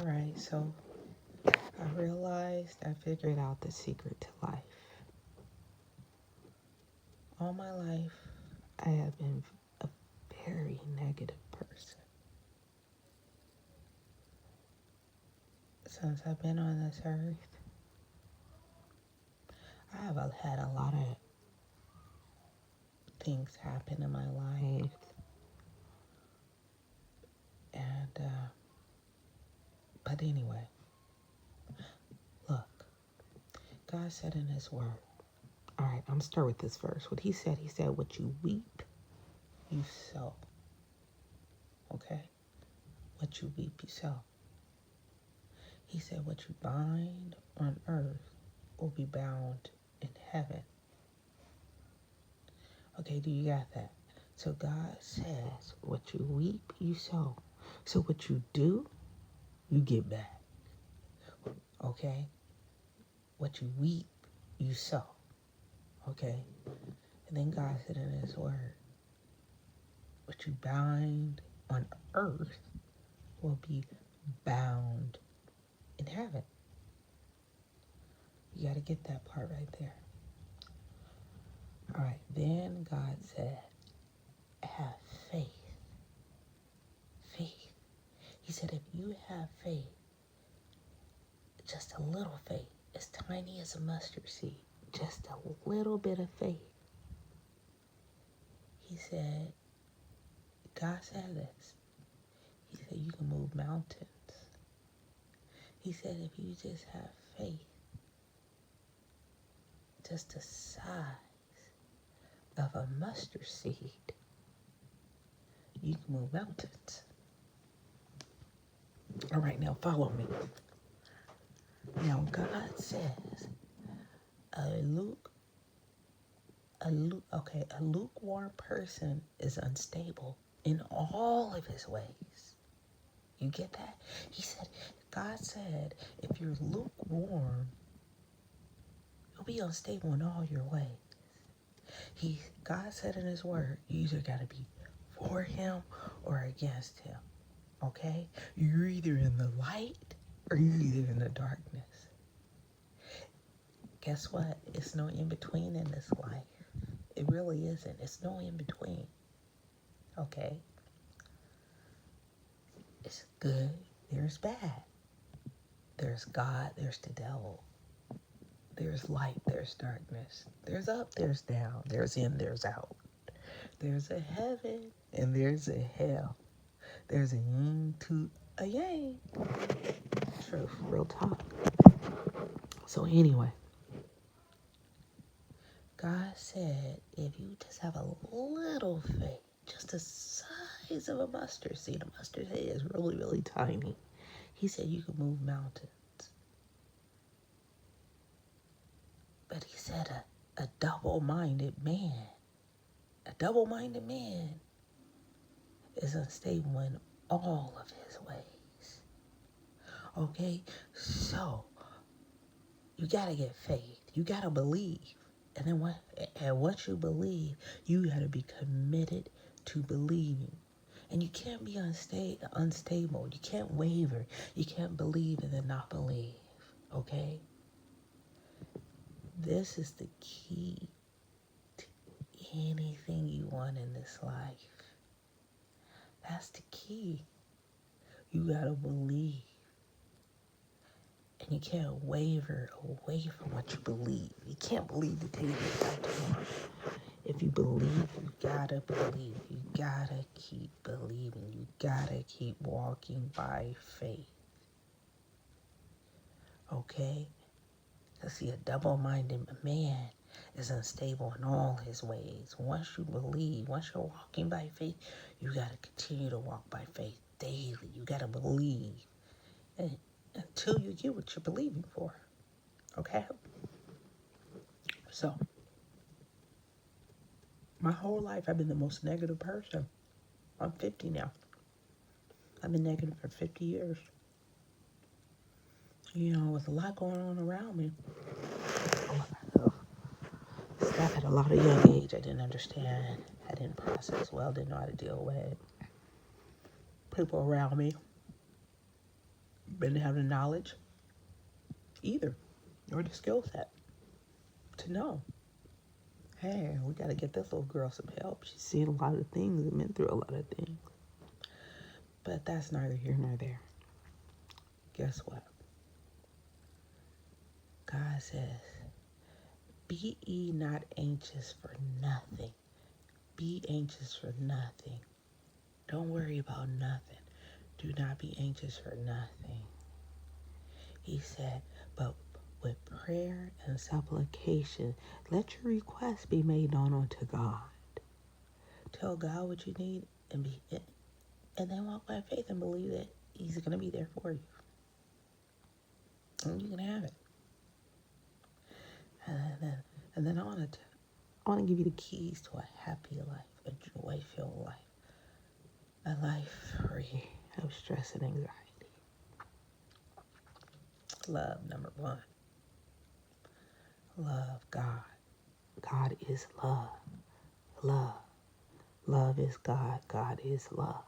Alright, so I realized I figured out the secret to life. All my life, I have been a very negative person. Since I've been on this earth, I have had a lot of things happen in my life. And, but anyway, look, God said in His Word, alright, I'm gonna start with this verse. What He said, what you weep, you sow. Okay? What you weep, you sow. He said, what you bind on earth will be bound in heaven. Okay, do you got that? So God says, what you weep, you sow. So what you do, you get back. Okay? What you weep, you sow. Okay? And then God said in His Word, what you bind on earth will be bound in heaven. You got to get that part right there. All right, then God said, have faith. Faith. He said, if you have faith, just a little faith, as tiny as a mustard seed, just a little bit of faith. He said, God said this. He said, you can move mountains. He said, if you just have faith, just the size of a mustard seed, you can move mountains. All right, now follow me. Now God says, a lukewarm person is unstable in all of his ways. You get that? God said, if you're lukewarm, you'll be unstable in all your ways. God said in His Word, you either got to be for Him or against Him. Okay? You're either in the light or you're either in the darkness. Guess what? It's no in between in this life. It really isn't. It's no in between. Okay? It's good, there's bad. There's God, there's the devil. There's light, there's darkness. There's up, there's down. There's in, there's out. There's a heaven and there's a hell. There's a yin to a yang. Truth, real talk. So anyway, God said, if you just have a little faith, just the size of a mustard seed. A mustard seed is really, really tiny. He said you can move mountains. But He said a double-minded man is unstable in all of his ways. Okay? So, you got to get faith. You got to believe. And then once you believe, you got to be committed to believing. And you can't be unstable. You can't waver. You can't believe and then not believe. Okay? This is the key to anything you want in this life. That's the key. You gotta believe. And you can't waver away from what you believe. You can't believe the day you die tomorrow. If you believe, you gotta believe. You gotta keep believing. You gotta keep walking by faith. Okay? See, a double-minded man is unstable in all his ways. Once you believe, once you're walking by faith, you got to continue to walk by faith daily. You got to believe until you get what you're believing for. Okay? So, my whole life, I've been the most negative person. I'm 50 now. I've been negative for 50 years. You know, with a lot going on around me. Stuff at a lot of young age I didn't understand. I didn't process well, didn't know how to deal with. People around me Didn't have the knowledge either, or the skill set to know. Hey, we got to get this little girl some help. She's seen a lot of things and been through a lot of things. But that's neither here nor there. Guess what? God says, be ye not anxious for nothing. Be anxious for nothing. Don't worry about nothing. Do not be anxious for nothing. He said, but with prayer and supplication, let your requests be made known unto God. Tell God what you need and then walk by faith and believe that He's going to be there for you. And you can have it. And then I want to give you the keys to a happy life, a joy-filled life, a life free of stress and anxiety. Love, number one. Love God. God is love. Love. Love is God. God is love.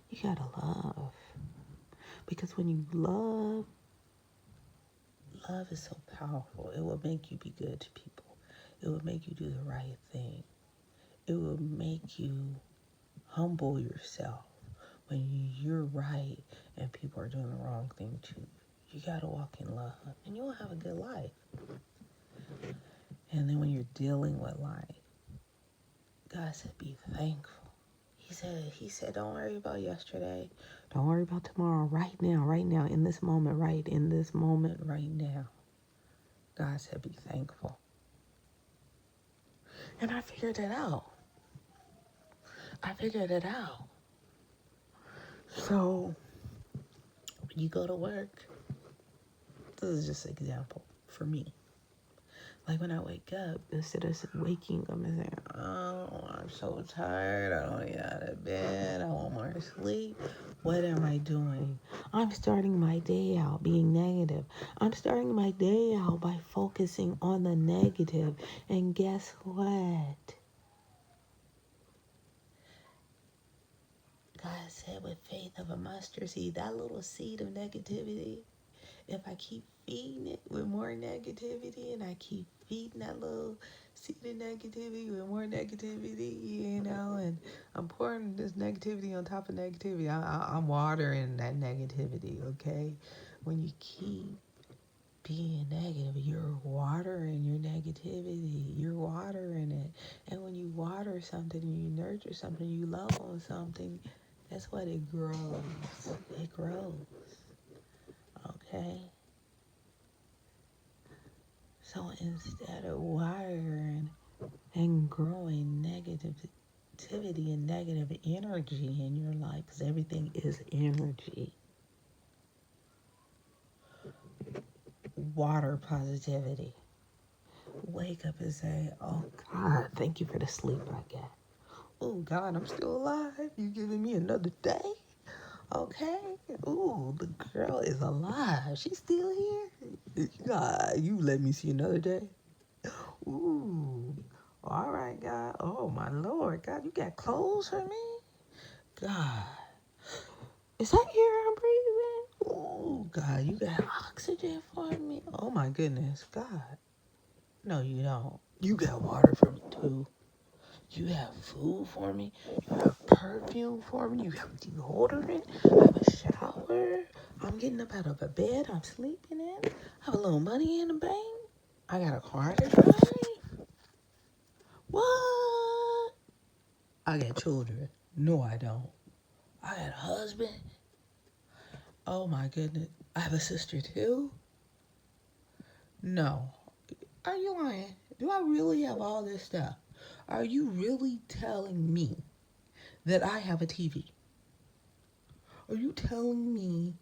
You gotta love. Because when you love is so powerful. It will make you be good to people. It will make you do the right thing. It will make you humble yourself when you're right and people are doing the wrong thing to you. You gotta walk in love and you'll have a good life. And then when you're dealing with life, God said, be thankful. He said, don't worry about yesterday. Don't worry about tomorrow. Right now, in this moment, right now. God said, be thankful. And I figured it out. So, when you go to work, this is just an example for me. Like when I wake up, instead of waking up and saying, oh, I'm so tired, I don't get out of bed, I want more sleep. What am I doing? I'm starting my day out being negative. I'm starting my day out by focusing on the negative. And guess what? God said with faith of a mustard seed, that little seed of negativity, if I keep feeding it with more negativity and I keep feeding that little seed of negativity with more negativity, and I'm pouring this negativity on top of negativity. I'm watering that negativity, okay? When you keep being negative, you're watering your negativity. You're watering it. And when you water something, you nurture something, you love on something, that's what it grows. It grows. Okay? So instead of watering and growing negativity and negative energy in your life, because everything is energy, water positivity. Wake up and say, oh God, thank you for the sleep I get. Oh God, I'm still alive. You giving me another day? Okay. Ooh, the girl is alive. She's still here. God, you let me see another day. Ooh. All right, God. Oh, my Lord. God, you got clothes for me? God. Is that air I'm breathing? Ooh, God, you got oxygen for me? Oh, my goodness. God. No, you don't. You got water for me, too. You have food for me. You have perfume for me. You have deodorant. I have a shower. I'm getting up out of a bed I'm sleeping in. I have a little money in the bank. I got a car to drive. What? I got children. No, I don't. I got a husband. Oh, my goodness. I have a sister, too. No. Are you lying? Do I really have all this stuff? Are you really telling me that I have a TV? Are you telling me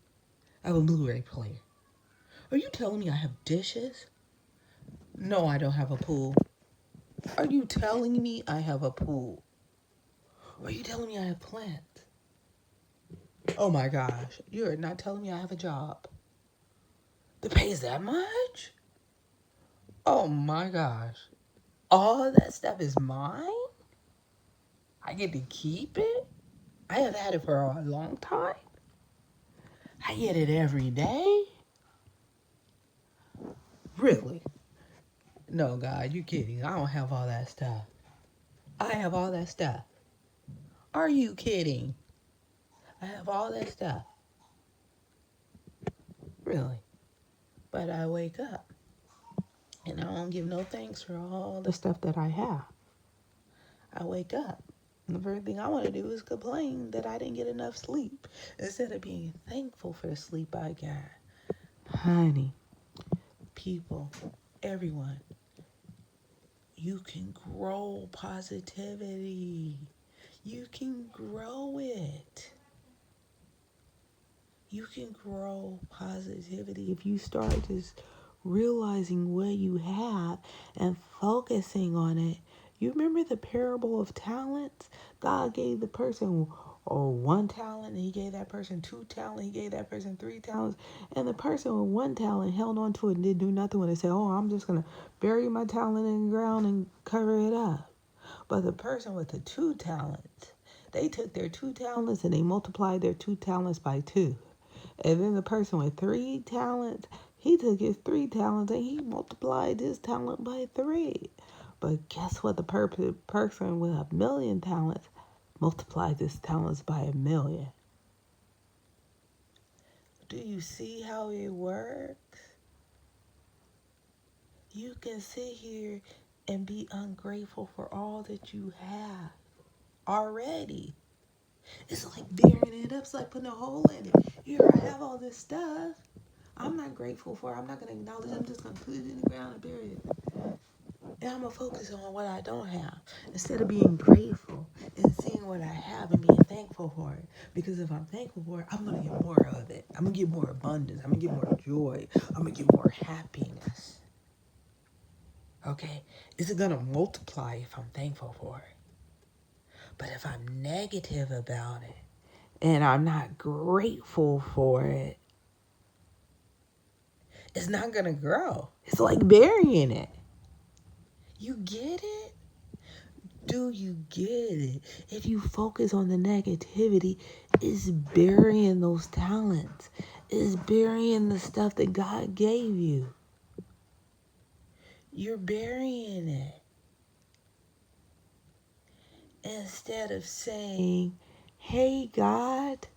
I have a Blu-ray player? Are you telling me I have dishes? No, I don't have a pool. Are you telling me I have a pool? Are you telling me I have plants? Oh my gosh, you're not telling me I have a job that pays that much? Oh my gosh. All that stuff is mine? I get to keep it? I have had it for a long time. I get it every day? Really? No, God, you kidding. I don't have all that stuff. I have all that stuff. Are you kidding? I have all that stuff. Really? But I wake up and I don't give no thanks for all the stuff that I have. I wake up. And the first thing I want to do is complain that I didn't get enough sleep instead of being thankful for the sleep I got. Honey, people, everyone, you can grow positivity. You can grow it. You can grow positivity if you start just realizing what you have and focusing on it. You remember the parable of talents? God gave the person one talent, and he gave that person 2 talents, he gave that person 3 talents, and the person with 1 talent held on to it and didn't do nothing with it. Said, oh, I'm just going to bury my talent in the ground and cover it up. But the person with the 2 talents, they took their 2 talents and they multiplied their 2 talents by 2. And then the person with 3 talents, he took his 3 talents and he multiplied his talent by 3. But guess what? The person with 1,000,000 talents multiplied his talents by 1,000,000. Do you see how it works? You can sit here and be ungrateful for all that you have already. It's like burying it up. It's like putting a hole in it. Here, I have all this stuff. I'm not grateful for it. I'm not going to acknowledge it. I'm just going to put it in the ground and bury it. And I'm going to focus on what I don't have instead of being grateful and seeing what I have and being thankful for it. Because if I'm thankful for it, I'm going to get more of it. I'm going to get more abundance. I'm going to get more joy. I'm going to get more happiness. Okay? Is it going to multiply if I'm thankful for it? But if I'm negative about it and I'm not grateful for it, it's not going to grow. It's like burying it. You get it? Do you get it? If you focus on the negativity, it's burying those talents. It's burying the stuff that God gave you. You're burying it. Instead of saying, hey, God,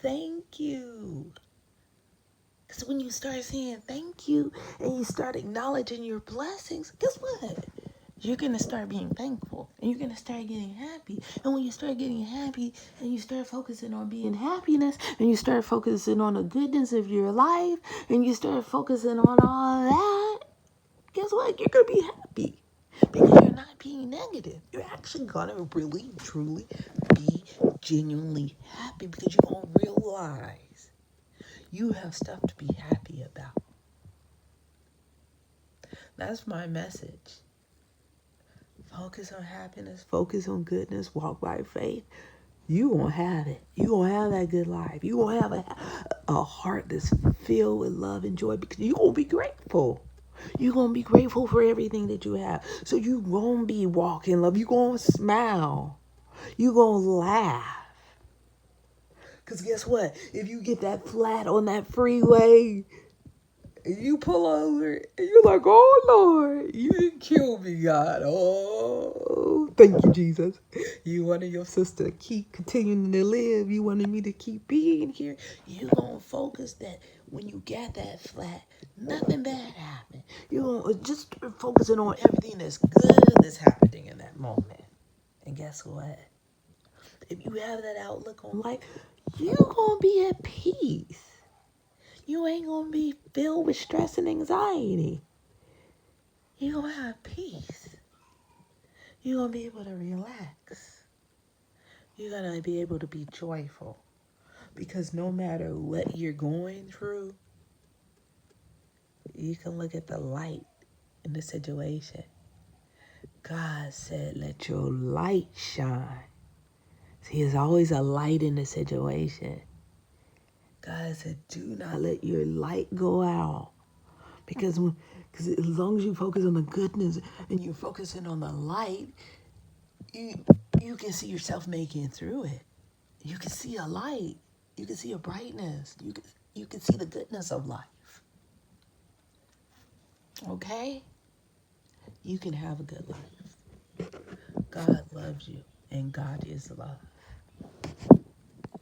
thank you. Because when you start saying thank you and you start acknowledging your blessings, guess what? You're going to start being thankful and you're going to start getting happy. And when you start getting happy and you start focusing on being happiness and you start focusing on the goodness of your life and you start focusing on all that, guess what? You're going to be happy because you're not being negative. You're actually going to really, truly be genuinely happy because you're going to realize you have stuff to be happy about. That's my message. Focus on happiness. Focus on goodness. Walk by faith. You won't have it. You won't have that good life. You won't have a heart that's filled with love and joy because you're going to be grateful. You're going to be grateful for everything that you have. So you're going to be walking love. You're going to smile. You're going to laugh. Because guess what? If you get that flat on that freeway, you pull over and you're like, oh, Lord, you didn't kill me, God. Oh, thank you, Jesus. You wanted your sister to keep continuing to live. You wanted me to keep being here. You're going to focus that when you get that flat, nothing bad happened. You're going to just start focusing on everything that's good that's happening in that moment. And guess what? If you have that outlook on life, you're going to be at peace. You ain't going to be filled with stress and anxiety. You're going to have peace. You're going to be able to relax. You're going to be able to be joyful. Because no matter what you're going through, you can look at the light in the situation. God said, let your light shine. See, there's always a light in the situation. God said, do not let your light go out. Because as long as you focus on the goodness and you're focusing on the light, you can see yourself making it through it. You can see a light. You can see a brightness. You can see the goodness of life. Okay? You can have a good life. God loves you, and God is love.